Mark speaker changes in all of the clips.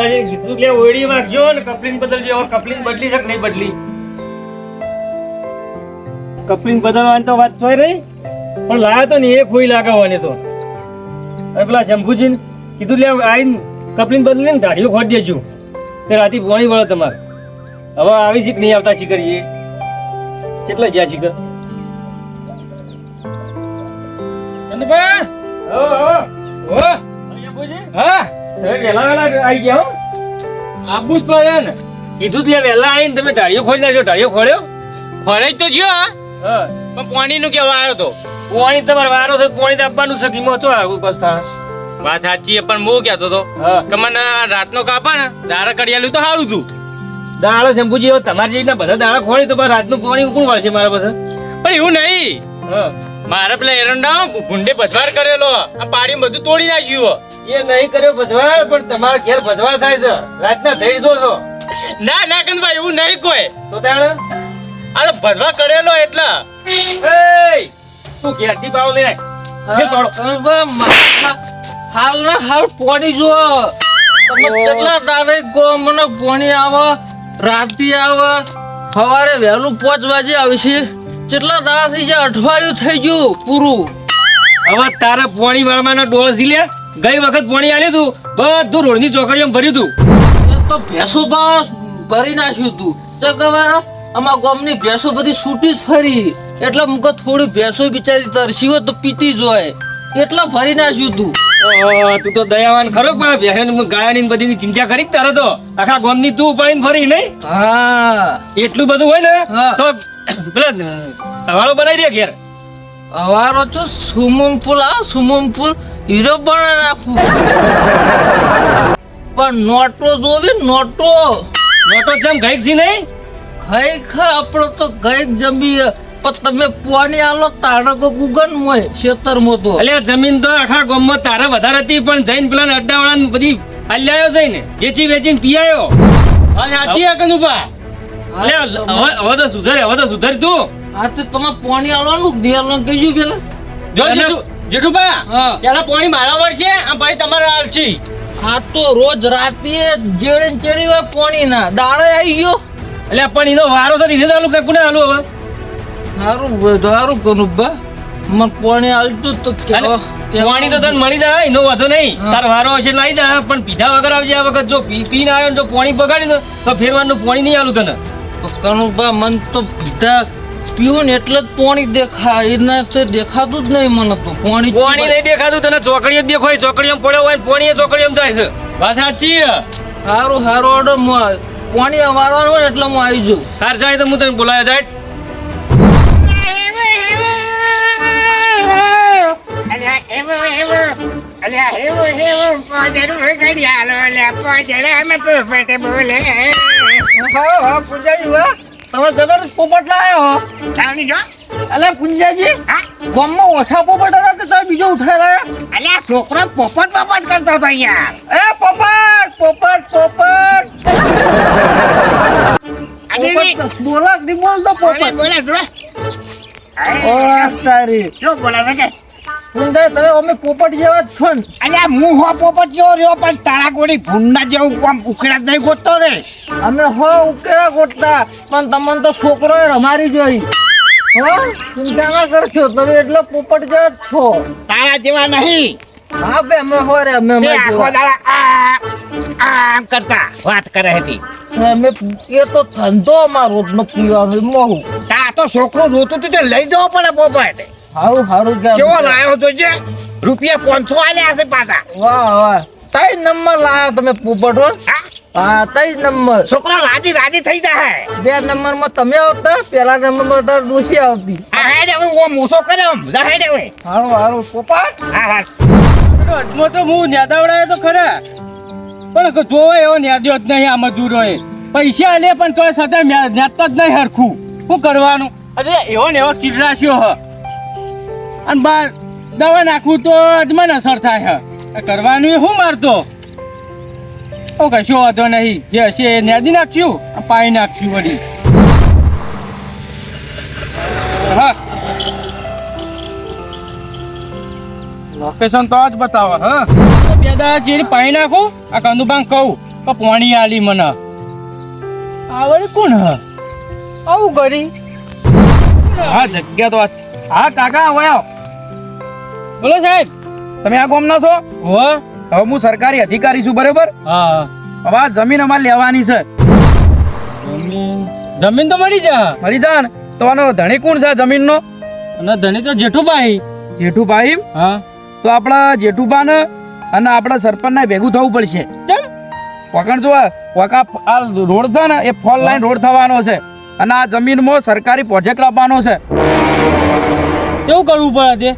Speaker 1: સુધારી કીધું કે ઓયડી વાગજો ને કપલિંગ બદલજો. હવે કપલિંગ બદલી છે કે નહીં બદલી? કપલિંગ બદલવાની તો વાત સોય રહી, પણ લાયા તો ને એ ખોઈ લાગવાની તો. હવે પેલા શંભુજીને કીધું લે આવીને કપલિંગ બદલી ને દાઢીઓ ખોટી દેજો, તે રાતે પાણી વળે તમારે. હવે આવી છે કે નહીં આવતા શીખર? એ કેટલા જ્યાં શીખર? કીધું તું વહેલા આવીને તમે ઢાળીઓ ખોલી નાખ્યો. ઢાળીઓ ખોલ્યો?
Speaker 2: ખોરાઈ તો ગયો પણ પાણી નું કેવા આવ્યો તો?
Speaker 1: પાણી તમારે વારો છે, પાણી તો આપવાનું છે. કિંમત ચો આવું બસ થા.
Speaker 2: વાત સાચી પણ હું કહેતો તો કે મને રાતનો કાપા ને દાડા કડિયાલું તો સારું તું.
Speaker 1: દાડા શંભુજી તમારી જેવી બધા દાડા ખોળી તો રાતનું પાણી કોણ વાળશે મારા પાસે?
Speaker 2: પણ એવું નહીં, મારે પેલા એરંડા ભૂંડે ભજવાર કરેલો આ પાડી બધું તોડી નાખ્યું.
Speaker 1: એ નહીં કર્યો ભજવાળ, પણ તમારા ઘેર ભજવાળ થાય છે. રાતના જઈ જો છો?
Speaker 2: ના ના કંદભાઈ એવું નહીં કોઈ.
Speaker 1: તો તાણે
Speaker 2: આ ભજવા કરેલો એટલે
Speaker 1: તું ઘેરથી પાવ લે
Speaker 3: હાલ ના હાલ પોણી જો તમે કેટલા દાડે ગો મને પોણી આવે, રાતે આવે, સવારે વહેલું 5 વાગે આવશે. કેટલા દાડા થઈ જાય? અઠવાડિયું થઈ ગયું પૂરું.
Speaker 1: હવે તારે પોણી વાળવાનો ડોળ સી લે. ગઈ વખત પોણી આલ્યું તું, બધું રોડની ચોકડીમાં ભર્યું તું.
Speaker 3: એ તો ભેંસો બાસ ભરી નાખ્યું તું. ચકવારા અમારા ગામની ભેંસો બધી છૂટી જ ફરી, એટલે મુકો થોડી ભેંસો બિચારી તરસી હોય તો પીતી જ હોય, એટલા ભરી નાખ્યું તું.
Speaker 1: તું તો દયાવાન ખરો, પણ ગાયની બધી ચિંતા કરી તારે તો આખા ગામની તું ઉપાડીને ફરી નહીં?
Speaker 3: હા
Speaker 1: એટલું બધું હોય ને તો પેલા હવાળો બનાવી દે ઘેર.
Speaker 3: અવારો તો સ્વિમિંગ પુલ, આ સ્વિમિંગ પુલ હીરો બના નાખું. પણ નોટો જોવી, નોટો
Speaker 1: નોટો ચમ ગઈક સી નહીં?
Speaker 3: ખાઈ ખા આપણો તો ગઈક જમી. પણ તમે પોણી આલો તારકો ગુગન મોય ખેતરમાં તો.
Speaker 1: અલ્યા જમીન તો આખા ગામમાં તારે વધારે હતી, પણ જઈને પેલા અડ્ડાવાળા બધી આલ્યાયો જઈને વેચી વેચીને પીયાયો.
Speaker 2: સાચી કંદુભા.
Speaker 1: હવે તો સુધરે, હવે તો સુધર તું.
Speaker 3: આ તો તમે પોણી આલવાનું દેવાનું કીધું પેલા.
Speaker 2: જો જેઠુભા પેલા પાણી મારા વળશે આ ભાઈ તમારા આલછી.
Speaker 3: આ તો રોજ રાતે જેડે ચડી હોય પોણી ના દાડે આવી ગયો.
Speaker 1: એટલે પણ એનો વારો તો દીધે આલું કે કોને આલું હવે?
Speaker 3: સારું કરું બા, મને પોણી આલતું તો
Speaker 1: પાણી તો તને મળી જાય, એનો વાંધો નહીં. તાર વારો હશે લાવી દે, પણ પીધા વગર આવજે. આ વખત જો પીને આવ્યો જો પાણી બગાડી તો ફેરવાનું પાણી નહીં આલું તને.
Speaker 3: કનુભા મન તો પીધા પીવું ને એટલે જ પાણી દેખાય, એના તો દેખાતું જ નહીં મને તો. પાણી
Speaker 1: નહીં દેખાતું તને? ચોકડીઓ દેખાય, ચોકડીમાં પડ્યો હોય પાણી ચોકડીમાં જાય છે.
Speaker 2: વાત સાચી.
Speaker 3: સારું ઓર્ડર પાણી વાળવાનું હોય એટલે હું આવી જાઉં.
Speaker 1: તાર જાય તો હું તને બોલાયા જાય.
Speaker 3: તમે જબરદસ્ત પોપટ લાવ્યો. અલ્યા પુંજાજી, ગામમાં ઓછા પોપટ હતા તો તમે બીજો ઉઠાઈ લાવ્યા.
Speaker 4: અલ્યા છોકરો પોપટ કરતો હતો યાર.
Speaker 3: એ પોપટ પોપટ પોપટ બોલા નહીં બોલતો પોપટ.
Speaker 4: બોલે
Speaker 3: ઓ તારી
Speaker 4: શું બોલે છે?
Speaker 3: પુંજા તમે અમે પોપટ જેવા જ છો ને.
Speaker 4: અલ્યા હું હો પોપટ જેવો રહ્યો, પણ તારા ગોળી ભૂંડા જેવું આમ ઉખેડા જ નહીં ગોતતો રે.
Speaker 3: અમે હો ઉકેલા ગોટતા, પણ તમને તો છોકરો રમારી જોઈ. હો ચિંતા ના કરશો, તમે એટલો પોપટ જેવા જ છો.
Speaker 4: તારા જેવા નહીં.
Speaker 3: હા બે અમે હો રે અમે
Speaker 4: તે આખો દાડા આમ કરતા વાત કરે હતી.
Speaker 3: અમે એ તો ધંધો અમારો રોજનો પીવાનો મોહું.
Speaker 4: તા તો છોકરો રોતું તું તે લઈ જવો પડે પોપટ.
Speaker 3: હારું હારું
Speaker 4: કેવો લાયો જોજે, રૂપિયા 500 આલ્યા હશે પાછા.
Speaker 3: વાહ વાહ, 3 નંબર લાયા તમે પોપટ હો. હા 3 નંબર.
Speaker 4: છોકરો રાજી થઈ જાય.
Speaker 3: 2 નંબર માં તમે આવતા, પેલા નંબર માં તાર ડોશી આવતી.
Speaker 4: હા હેડે હું મૂસો કર્યો જા હેડે હવે.
Speaker 3: હારું હારું પોપટ.
Speaker 4: હા હા
Speaker 2: અજમો તો હું ન્યાદાવડાયો તો ખરા, પણ જોવો એવો ન્યાદ્યો જ નહીં. આમાં દૂર હોય પૈસા લે પણ તોય સદા ન્યાતો જ નહીં હરખું. શું કરવાનું? અરે એવો ને એવો કીડરાશ્યો હ, અને બાર દવા નાખવું તો અજમાન અસર થાય હ. કરવાનું શું મારતો? ઓ કશો વાંધો નહીં, જે હશે એ ન્યાદી નાખશું, પાઈ નાખશું વળી. હા લોકેશન તો જ બતાવો. હા બે દાડા ચીરી પાઈ નાખું, આ કંદુબાંગ કહું કે પાણી આલી મને આવડે કોણ હ આવું કરી
Speaker 5: હા જગ્યા તો હા કાકા વયો
Speaker 2: બોલો સાહેબ
Speaker 5: તમે આ ગામના છો
Speaker 2: હો
Speaker 5: હવે હું સરકારી અધિકારી છું બરોબર
Speaker 2: હા
Speaker 5: હવે આ જમીન અમારે લેવાની છે
Speaker 2: જમીન તો મળી જા
Speaker 5: મળી જા ને તો આનો ધણી કોણ છે આ જમીનનો
Speaker 2: અને ધણી તો જેઠુભાઈ
Speaker 5: જેઠુભાઈ
Speaker 2: હા
Speaker 5: તો આપણા જેઠુભાને અને આપણા સરપંચને ભેગું થવું પડશે
Speaker 2: કેમ
Speaker 5: વખણ જો વખા આ રોડ છે ને એ ફોર લાઈન રોડ થવાનો છે અને આ જમીનમાં સરકારી પ્રોજેક્ટ આપવાનો છે
Speaker 2: કેવું કરવું પડે તે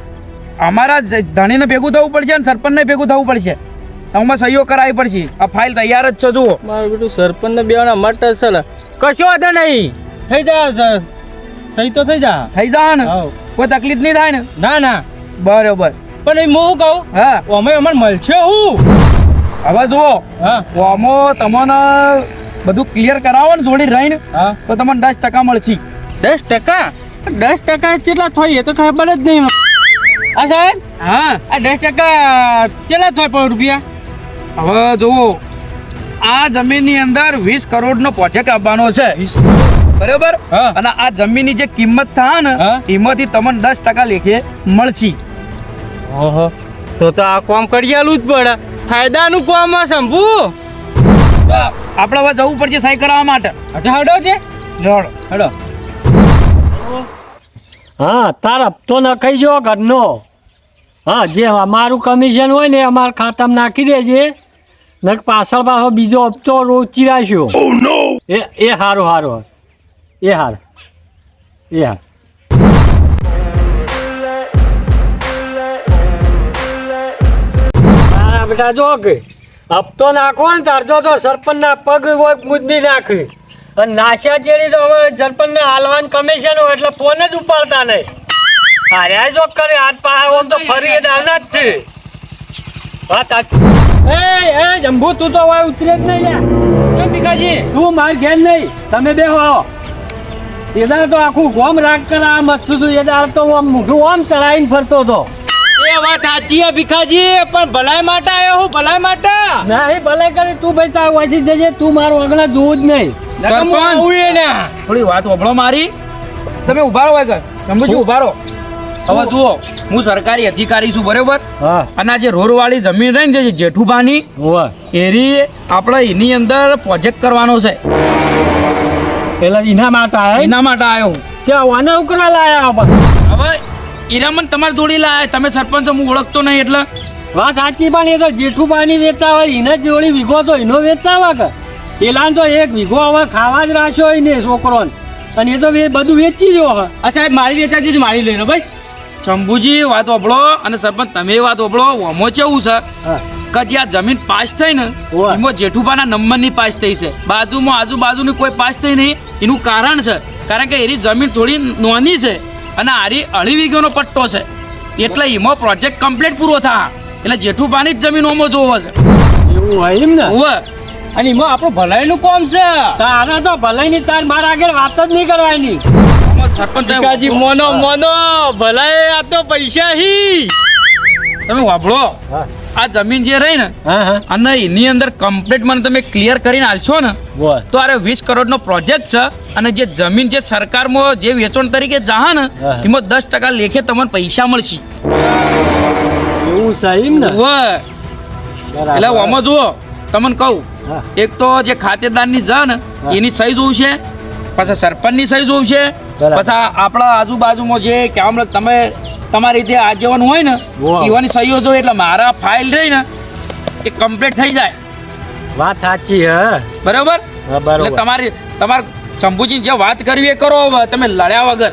Speaker 5: અમારા ધણીને ભેગું થવું પડશે અને સરપંચને ભેગું થવું પડશે અમે સહીઓ કરાવી પડશે આ ફાઇલ તૈયાર જ છે જુઓ
Speaker 2: મારું બેટું સરપંચ ને બેવાના માટે છે કશો વાંધો નહીં થઈ જા થઈ તો થઈ જા
Speaker 5: થઈ જાય ને
Speaker 2: હાવ.
Speaker 5: કોઈ તકલીફ નહીં થાય ને
Speaker 2: ના ના
Speaker 5: બરોબર
Speaker 2: પણ એ હું કહું
Speaker 5: હા
Speaker 2: અમે અમને મળશે હું
Speaker 5: હવે જુઓ
Speaker 2: હા
Speaker 5: ઓમો તમને બધું ક્લિયર કરાવો ને જોડી રહીને
Speaker 2: હા
Speaker 5: તો તમને 10% મળશે
Speaker 2: 10% કેટલા થાય એ તો ખબર જ નહીં આ સાહેબ
Speaker 5: હા
Speaker 2: આ 10% કેટલા થાય પણ રૂપિયા
Speaker 5: હવે જુઓ આ જમીનની અંદર 20 કરોડનો પ્રોજેક્ટ આપવાનો છે બરોબર
Speaker 2: હા.
Speaker 5: અને આ જમીનની જે કિંમત થાય ને
Speaker 2: હા.
Speaker 5: એમાંથી તમને 10% લેખે મળશે
Speaker 2: ઓહો તો આ કામ કરી આલું જ પડે ફાયદાનું કામ આ શંભુ
Speaker 5: આપણે હવે જવું પડશે સહી કરાવવા માટે
Speaker 2: અચ્છા હડો છે
Speaker 5: જોડો
Speaker 2: હડો
Speaker 1: હા તાર હપ્તો નખાઈ જો ઘરનો હા જે અમારું કમિશન હોય ને અમારા ખાતામાં નાખી દેજે ને પાછળ પાછો બીજો હપ્તો રોજ ચીરાશો એ સારું સારું એ હાર એ હાર હા બેટા જો કે હપ્તો નાખો ને તારજો તો સરપંચના પગ હોય મુદ્દી નાખે અને નાશા ચેડી તો હવે સરપંચને હાલવાનું કમિશન હોય એટલે ફોન જ ઉપાડતા નહીં અરે જો કરે હાથ પાહા ઓમ તો ફરી એ દાના જ છે વાત એ જંબુ તું તો હવે ઉતરે જ નહીં યાર
Speaker 2: ભીખાજી
Speaker 1: તું માર ઘેર નહીં તમે બે હો એદાર તો આખું ગોમ રાગ કરા મસ્તું તું એદાર તો આમ મોઢું આમ ચડાવીને ફરતો હતો
Speaker 2: એ વાત સાચી હે ભીખાજી પણ ભલાઈ માટે આવ્યો હું ભલાઈ માટે
Speaker 1: ના એ ભલે કરી તું ભાઈ તાર વાંચી જજે તું મારું આગળ જોવું જ નહીં
Speaker 5: સરપંચ થોડી વાત ઓભળો મારી તમે ઉભા રહો આગળ શંભુજી ઉભા રહો હવે જુઓ હું સરકારી અધિકારી છું બરોબર
Speaker 1: હા
Speaker 5: અને આ જે રોડવાળી જમીન રહી ને જે જેઠુબાની
Speaker 1: હોવા
Speaker 5: એરી આપણે એની અંદર પ્રોજેક્ટ કરવાનો છે
Speaker 1: પેલા એના માટે આયા
Speaker 5: એના માટે આવ્યો હું
Speaker 1: ત્યાં વાના ઉકરા લાયા પણ
Speaker 5: હવે એના મને તમારે જોડી લાયા તમે સરપંચ હું ઓળખતો નહીં એટલે
Speaker 1: વાત સાચી પણ એ તો જેઠુબાની વેચાવા એને જોડી વીઘો તો એનો વેચાવા કે પેલા તો એક વીઘો હવે ખાવા જ રાખ્યો હોય ને છોકરો અને એ તો બધું વેચી રહ્યો હે
Speaker 2: આ સાહેબ મારી વેચાજી મારી લેનો બસ
Speaker 5: શંભુજી વાત ઓભળો અને સરપંચ તમે વાત ઓભળો ઓમો કેવું છે
Speaker 1: હા
Speaker 5: કે જે આ જમીન પાસ થઈ ને
Speaker 1: ઓવે.
Speaker 5: એમાં જેઠુબાના નંબરની પાસ થઈ છે બાજુમાં આજુબાજુની કોઈ પાસ થઈ નહીં એનું કારણ છે કારણ કે એની જમીન થોડી નાની છે અને આરી અઢી વીઘાનો પટ્ટો છે એટલે એમાં પ્રોજેક્ટ કમ્પ્લીટ પૂરો થાય એટલે જેઠુબાની જ જમીન ઓમો જોવો છે
Speaker 1: એવું હોય એમ ને
Speaker 5: ઓવે.
Speaker 2: અને એમાં આપણું ભલાઈનું કામ છે
Speaker 1: તારા તો ભલે ની તાર મારા આગળ વાત જ નહીં કરવાની
Speaker 5: ઓમો સરપંચ
Speaker 2: ભીખાજી મોનો મોનો ભલાઈ આ તો પૈસા હી
Speaker 5: તમે વાપરો
Speaker 1: હા
Speaker 5: આ જમીન જે રહી ને
Speaker 1: હા હા
Speaker 5: અને એની અંદર કમ્પ્લીટ મને તમે ક્લિયર કરીને આલશો ને
Speaker 1: બોલ
Speaker 5: તો આ 20 કરોડનો પ્રોજેક્ટ છે અને જે જમીન જે સરકારમાં જે વેચાણ તરીકે જાહે ને
Speaker 1: હા.
Speaker 5: એમાં 10% લેખે તમને પૈસા મળશે
Speaker 1: એવું છે એમ ને
Speaker 5: ઓવે. એટલે આમાં જુઓ તમને કહું
Speaker 1: હા.
Speaker 5: એક તો જે ખાતેદારની છે ને એની સહી જોવું છે પછી સરપંચની સહી જોવું છે
Speaker 1: બરાબર.
Speaker 5: પછી આપણા આજુબાજુમાં જે કામ તમે તમારી રીતે આગેવાન હોય ને
Speaker 1: વાહ.
Speaker 5: એવાની સહીઓ જોઈએ એટલે મારા ફાઇલ રહી ને એ કમ્પ્લીટ થઈ જાય
Speaker 1: વાત સાચી હે
Speaker 5: બરાબર
Speaker 1: હા
Speaker 5: એટલે તમારે શંભુજી જે વાત કરવી એ કરો હવે તમે લડ્યા વગર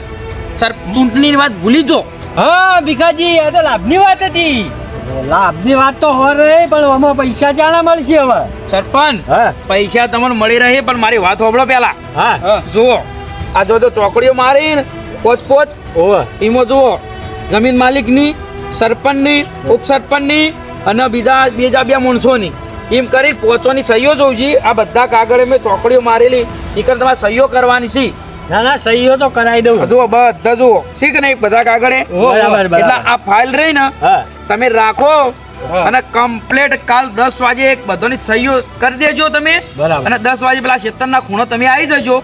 Speaker 5: સર ચૂંટણીની વાત ભૂલી જો
Speaker 2: હા ભીખાજી આ તો લાભની વાત હતી
Speaker 1: લાભની વાત તો હો રહી પણ આમાં પૈસા ચાણા મળશે હવે
Speaker 5: સરપંચ
Speaker 1: હા
Speaker 5: પૈસા તમને મળી રહે પણ મારી વાત હોભળો પેલા
Speaker 1: હા
Speaker 5: જુઓ આ જો ચોકડીઓ મારી ને પોચ
Speaker 1: ઓવે
Speaker 5: એમાં જુઓ જમીન માલિકની સરપંચની ઉપસરપંચની અને બીજા બે માણસોની એમ કરી પોચોની સહીઓ જોઉં છે આ બધા કાગળે મેં ચોકડીઓ મારેલી એ કરી તમારે સહીઓ કરવાની છે
Speaker 1: ના ના સહીઓ તો કરાવી દઉં
Speaker 5: જુઓ બધા જુઓ શીખ નહીં બધા કાગળે
Speaker 1: બરાબર, બરાબર.
Speaker 5: એટલે આ ફાઇલ રહી ને
Speaker 1: હા
Speaker 5: તમે રાખો
Speaker 2: હા.
Speaker 5: અને કમ્પ્લેટ કાલ 10 વાગે એક બધાની સહીઓ કરી દેજો તમે.
Speaker 2: બરાબર.
Speaker 5: અને 10 વાગે પેલા શેતરના ખૂણો તમે આવી જજો.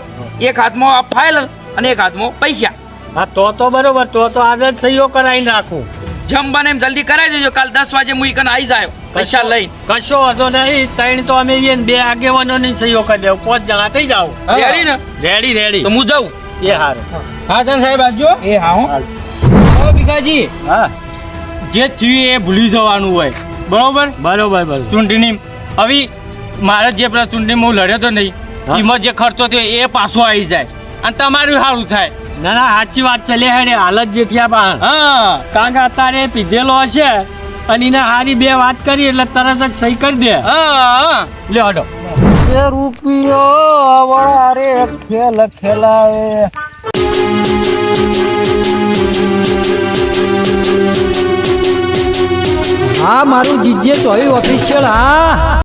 Speaker 5: એક હાથમાં આ ફાઇલ અને એક હાથમાં પૈસા.
Speaker 2: હા તો બરોબર તો આજે જ સહીઓ કરાવીને રાખું.
Speaker 5: જેમ બને એમ જલ્દી કરાવી દેજો. કાલ 10 વાગે હું ઈકન આવી જાય પૈસા લઈ.
Speaker 2: કશો વાંધો નહીં. ત્રણ તો અમે ઈ બે આગેવાનોની સહીઓ કરી દેવ. 5 જણા થઈ જાવ.
Speaker 5: રેડી ને?
Speaker 2: રેડી
Speaker 5: તો હું જાઉં.
Speaker 2: એ હારું. હા તન સાહેબ આવજો.
Speaker 5: એ હા હું.
Speaker 2: ઓ ભીખાજી,
Speaker 1: હા
Speaker 2: જે થયું એ ભૂલી જવાનું હોય. બરોબર
Speaker 1: બરોબર
Speaker 2: ચૂંટણી હવે મારે જે પેલા ચૂંટણીમાં હું લડ્યો તો નહીં
Speaker 1: હા.
Speaker 2: એમાં જે ખર્ચો થયો એ પાછો આવી જાય અને તમારું સારું થાય.
Speaker 1: ના સાચી વાત છે લે હેડે હાલત જેઠિયા પાણ
Speaker 2: હા
Speaker 1: કારણ કે અત્યારે પીધેલો હશે અને એને હારી બે વાત કરી એટલે તરત જ સહી કરી દે.
Speaker 2: હા
Speaker 1: લે હડો
Speaker 3: રૂપિયો વળારે ખેલ ખેલાવે.
Speaker 6: હા મારું જીજે ચોવી ઓફિશિયલ હા